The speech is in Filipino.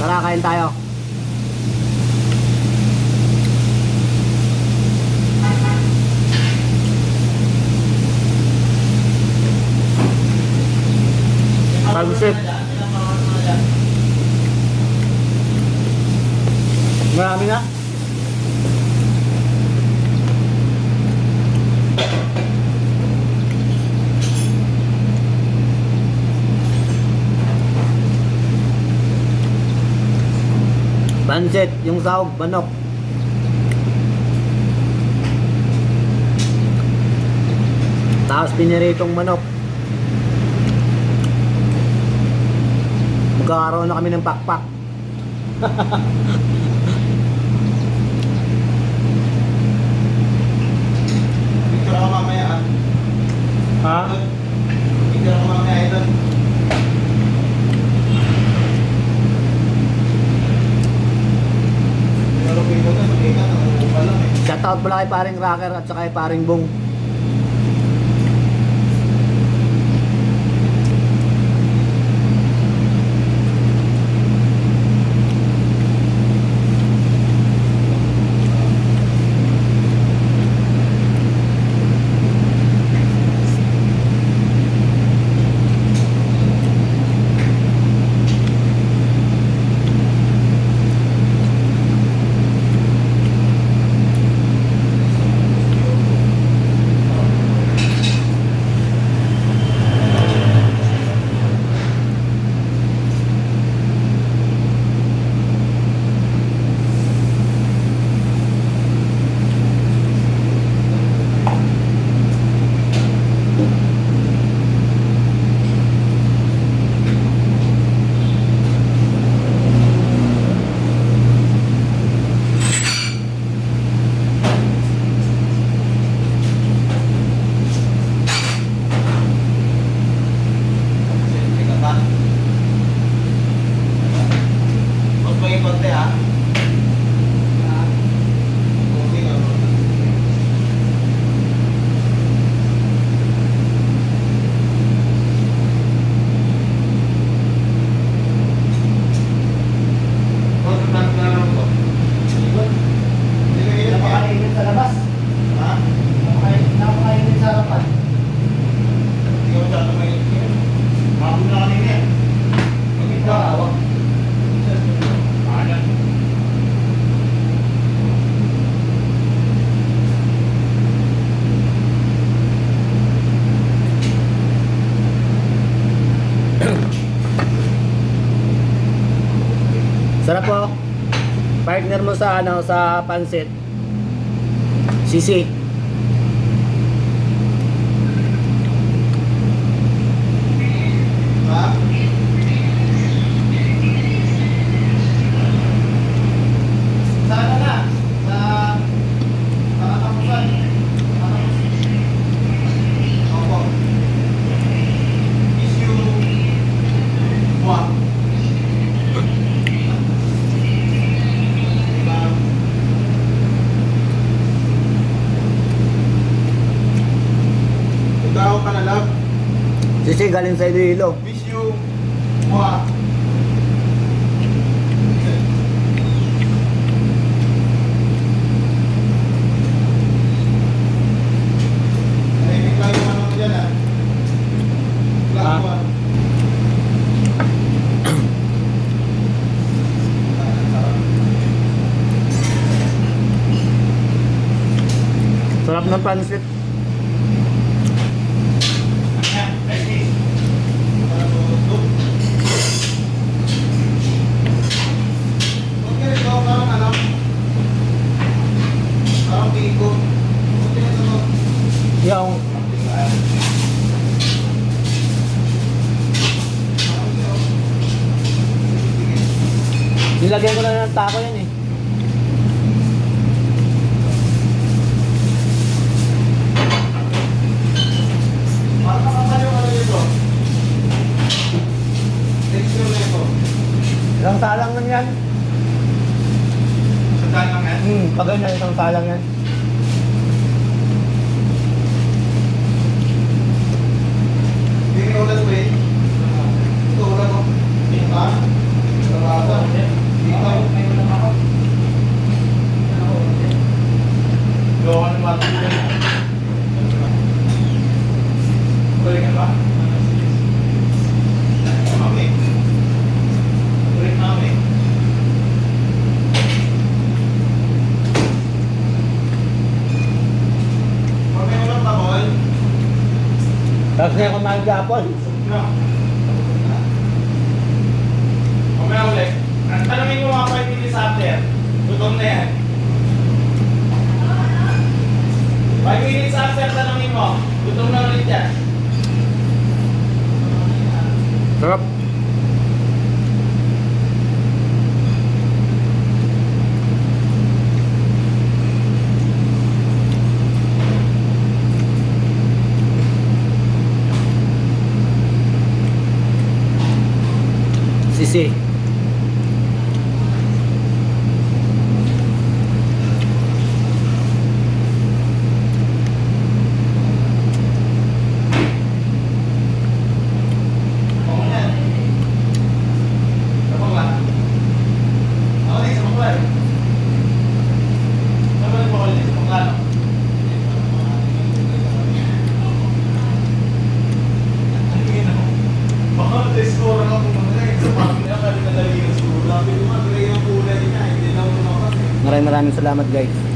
Tara, kain tayo. Pansit. Marami na. Pansit, yung sahog, manok. Tapos piniritong manok. Magkakaroon na kami ng pakpak. Picture ako mamaya ah. Ha? Picture ako mamaya ito. Pero pito na, mag-ikat. Ang pa lang eh. Shoutout pala kay paring Rocker at saka kay paring Bong. Napakainit sa labas. Ha? Napakainit sa harapan. Hindi ko masyado mainit. Hapon na kanina eh. Ito, awak. Ayan. Sarap po. Partner mo sa ano, sa pansit. Sisi. Ha? Sana na. Sa katapusan. Opo. Issue 1. Ikaw ka na lang. Sisi, galing sa Iloilo. Miss you. Mwah. Nahimik lang yung ano mo dyan ah. Black Ha? one. Sarap ng pansit. Yung nilagyan ko na ng tako yan eh. Isang salang lang yan. Pag ganyan, isang salang yan. Hindi ka ulan ko eh. Ito ulan ko. Ha? Sarasa. Kaya kumain gapon. No. Mamaya ulit. Ang tanongin mo mga 5 minutes after. Gutom na yan. 5 minutes after tanongin mo. Gutom na ulit yan. Sarap. Sisi. Oo yan. Sabang ba? Ako din, sabang ba? Sabang ba ulit? Sabang ka, no? Ang ina mo. Baka na-score ka pumunta eh. Sa pangin na, kali na dali yung score. Sabi ko nga, gray ang kulay niya. Hindi na ako naman. Maraming salamat guys.